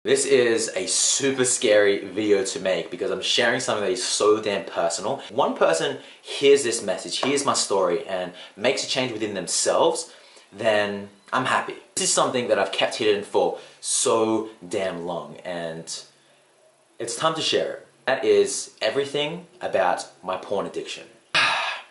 This is a super scary video to make because I'm sharing something that is so damn personal. One person hears this message, hears my story, and makes a change within themselves, then I'm happy. This is something that I've kept hidden for so damn long, and it's time to share it. That is everything about my porn addiction.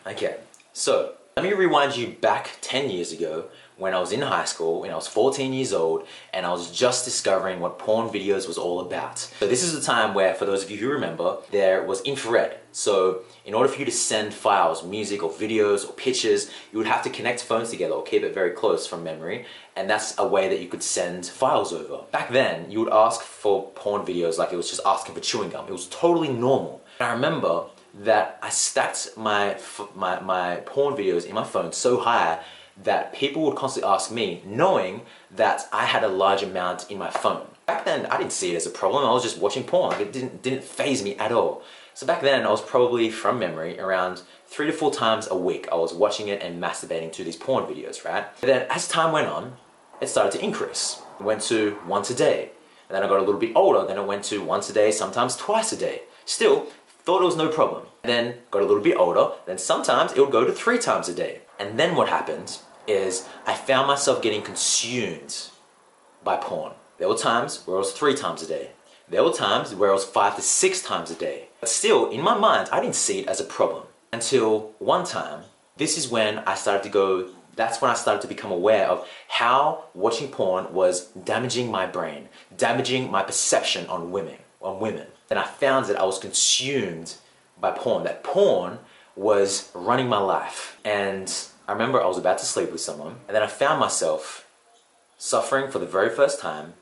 Okay, so let me rewind you back 10 years ago when I was in high school, when I was 14 years old, and I was just discovering what porn videos was all about. So this is the time where, for those of you who remember, there was infrared. So in order for you to send files, music or videos or pictures, you would have to connect phones together or keep it very close from memory, and that's a way that you could send files over. Back then, you would ask for porn videos like it was just asking for chewing gum. It was totally normal. And I remember that I stacked my porn videos in my phone so high that people would constantly ask me, knowing that I had a large amount in my phone. Back then, I didn't see it as a problem. I was just watching porn. Like, it didn't faze me at all. So back then, I was probably, from memory, around 3 to 4 times a week. I was watching it and masturbating to these porn videos, right? But then as time went on, it started to increase. It went to once a day. And then I got a little bit older. Then it went to once a day, sometimes twice a day. Still, thought it was no problem. And then got a little bit older. Then sometimes it would go to 3 times a day. And then what happened is I found myself getting consumed by porn. There were times where it was 3 times a day. There were times where it was 5 to 6 times a day. But still, in my mind, I didn't see it as a problem. Until one time, this is when I started to go, that's when I started to become aware of how watching porn was damaging my brain, damaging my perception on women. And I found that I was consumed by porn, that porn was running my life. And I remember I was about to sleep with someone, and then I found myself suffering for the very first time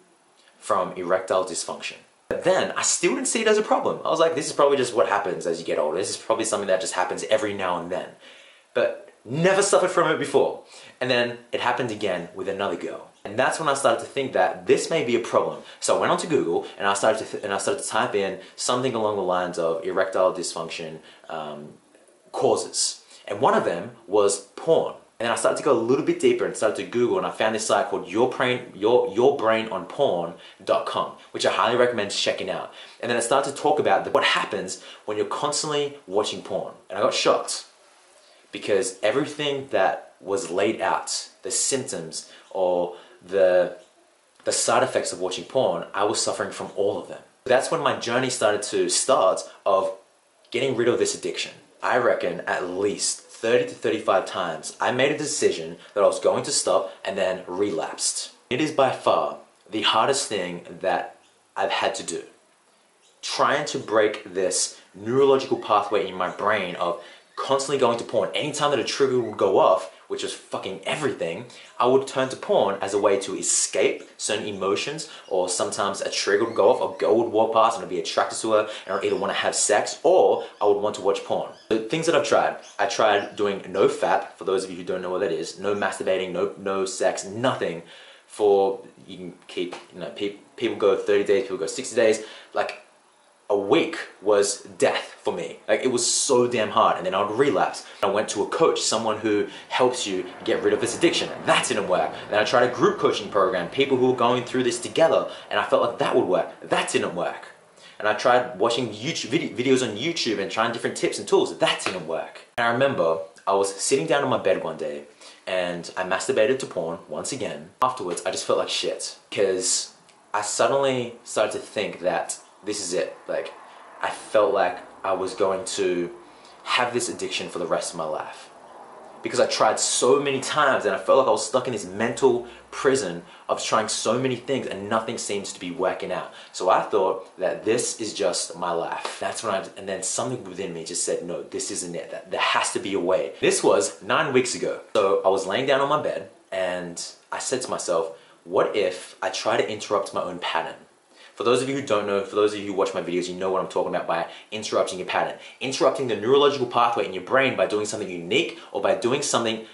from erectile dysfunction. But then I still didn't see it as a problem. I was like, this is probably just what happens as you get older. This is probably something that just happens every now and then. But never suffered from it before. And then it happened again with another girl. And that's when I started to think that this may be a problem. So I went onto Google and I started to type in something along the lines of erectile dysfunction causes. And one of them was porn. And then I started to go a little bit deeper and started to Google, and I found this site called yourbrainonporn.com, which I highly recommend checking out. And then I started to talk about what happens when you're constantly watching porn. And I got shocked because everything that was laid out, the symptoms or the side effects of watching porn, I was suffering from all of them. That's when my journey started to start of getting rid of this addiction. I reckon at least 30 to 35 times I made a decision that I was going to stop and then relapsed. It is by far the hardest thing that I've had to do. Trying to break this neurological pathway in my brain of constantly going to porn. Anytime that a trigger would go off, which was fucking everything, I would turn to porn as a way to escape certain emotions, or sometimes a trigger would go off, a girl would walk past and I'd be attracted to her and I'd either want to have sex or I would want to watch porn. The things that I've tried, I tried doing no FAP, for those of you who don't know what that is, no masturbating, no sex, nothing for, you can keep, people go 30 days, people go 60 days, like a week was death for me. Like, it was so damn hard, and then I would relapse. I went to a coach, someone who helps you get rid of this addiction, and that didn't work. Then I tried a group coaching program, people who were going through this together, and I felt like that would work. That didn't work. And I tried watching videos on YouTube and trying different tips and tools. That didn't work. And I remember I was sitting down on my bed one day, and I masturbated to porn once again. Afterwards, I just felt like shit, because I suddenly started to think that this is it. Like, I felt like I was going to have this addiction for the rest of my life. Because I tried so many times and I felt like I was stuck in this mental prison of trying so many things and nothing seems to be working out. So I thought that this is just my life. That's when and then something within me just said, no, this isn't it. There has to be a way. This was 9 weeks ago. So I was laying down on my bed and I said to myself, what if I try to interrupt my own pattern? For those of you who don't know, for those of you who watch my videos, you know what I'm talking about by interrupting your pattern. Interrupting the neurological pathway in your brain by doing something unique or by doing something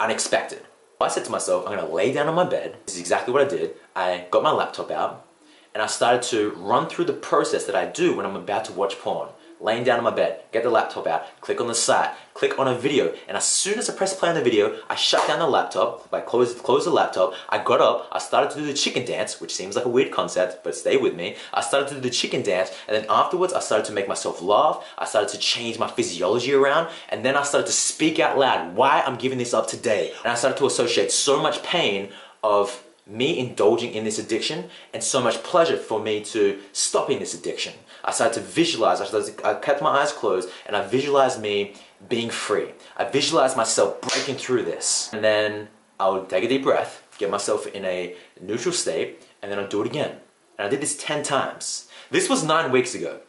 unexpected. I said to myself, I'm going to lay down on my bed. This is exactly what I did. I got my laptop out and I started to run through the process that I do when I'm about to watch porn. laying down on my bed, get the laptop out, click on the site, click on a video, and as soon as I press play on the video, I shut down the laptop, I close the laptop, I got up, I started to do the chicken dance, which seems like a weird concept, but stay with me. I started to do the chicken dance, and then afterwards I started to make myself laugh, I started to change my physiology around, and then I started to speak out loud why I'm giving this up today. And I started to associate so much pain of me indulging in this addiction and so much pleasure for me to stopping this addiction. I started to visualize, I kept my eyes closed and I visualized me being free. I visualized myself breaking through this. And then I would take a deep breath, get myself in a neutral state, and then I'd do it again. And I did this 10 times. This was 9 weeks ago.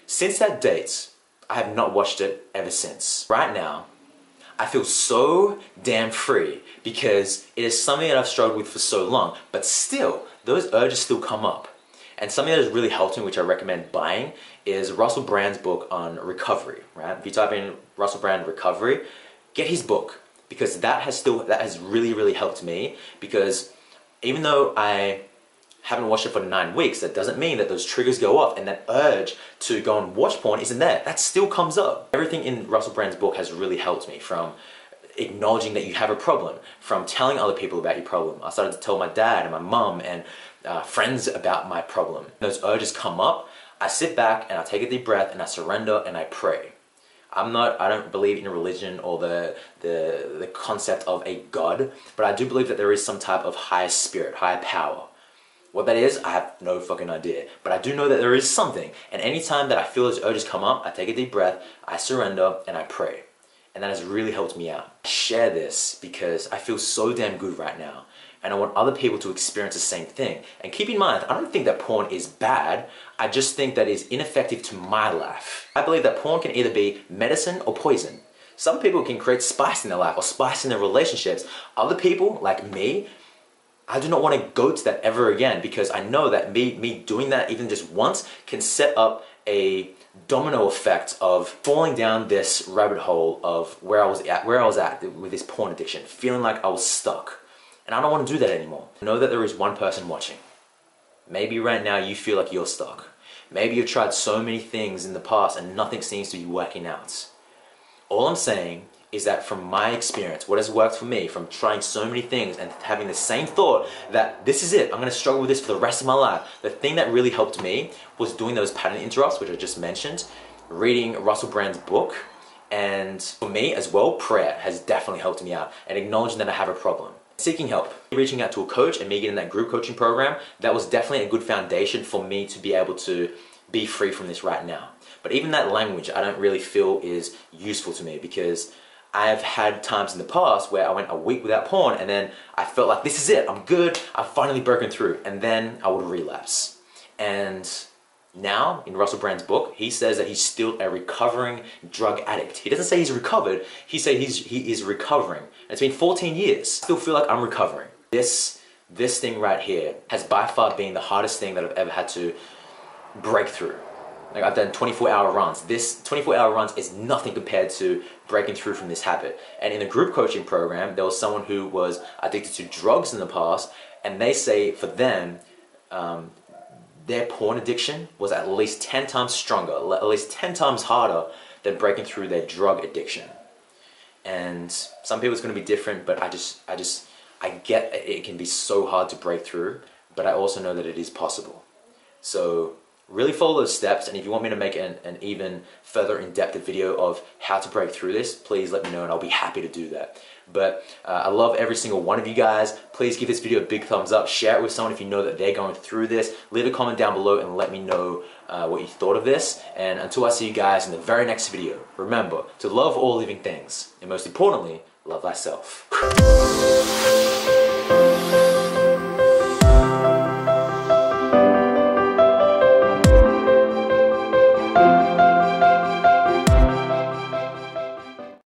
Since that date, I have not watched it ever since. Right now, I feel so damn free because it is something that I've struggled with for so long, but still, those urges still come up. And something that has really helped me, which I recommend buying, is Russell Brand's book on recovery, right? If you type in Russell Brand recovery, get his book, because that has really helped me, because even though I haven't watched it for 9 weeks, that doesn't mean that those triggers go off and that urge to go and watch porn isn't there. That still comes up. Everything in Russell Brand's book has really helped me, from acknowledging that you have a problem, from telling other people about your problem. I started to tell my dad and my mum and friends about my problem. Those urges come up, I sit back and I take a deep breath and I surrender and I pray. I don't believe in religion or the concept of a God, but I do believe that there is some type of higher spirit, higher power. What that is, I have no fucking idea. But I do know that there is something. And anytime that I feel those urges come up, I take a deep breath, I surrender, and I pray. And that has really helped me out. I share this because I feel so damn good right now. And I want other people to experience the same thing. And keep in mind, I don't think that porn is bad. I just think that it's ineffective to my life. I believe that porn can either be medicine or poison. Some people can create spice in their life or spice in their relationships. Other people, like me, I do not want to go to that ever again, because I know that me doing that even just once can set up a domino effect of falling down this rabbit hole of where I was at with this porn addiction, feeling like I was stuck. And I don't want to do that anymore. I know that there is one person watching. Maybe right now you feel like you're stuck. Maybe you've tried so many things in the past and nothing seems to be working out. All I'm saying is that from my experience, what has worked for me, from trying so many things and having the same thought that this is it, I'm going to struggle with this for the rest of my life. The thing that really helped me was doing those pattern interrupts, which I just mentioned, reading Russell Brand's book, and for me as well, prayer has definitely helped me out, and acknowledging that I have a problem. Seeking help, reaching out to a coach and me getting that group coaching program, that was definitely a good foundation for me to be able to be free from this right now. But even that language I don't really feel is useful to me, because I've had times in the past where I went a week without porn and then I felt like this is it, I'm good, I've finally broken through, and then I would relapse. And now, in Russell Brand's book, he says that he's still a recovering drug addict. He doesn't say he's recovered, he says he is recovering. And it's been 14 years. I still feel like I'm recovering. This thing right here has by far been the hardest thing that I've ever had to break through. Like, I've done 24-hour runs. This 24-hour runs is nothing compared to breaking through from this habit. And in the group coaching program, there was someone who was addicted to drugs in the past, and they say for them, their porn addiction was at least 10 times stronger, at least 10 times harder than breaking through their drug addiction. And some people it's going to be different, but I get it can be so hard to break through, but I also know that it is possible. So really follow those steps, and if you want me to make an even further in-depth video of how to break through this, please let me know and I'll be happy to do that. But I love every single one of you guys. Please give this video a big thumbs up, share it with someone if you know that they're going through this, leave a comment down below and let me know what you thought of this. And until I see you guys in the very next video, remember to love all living things, and most importantly, love thyself.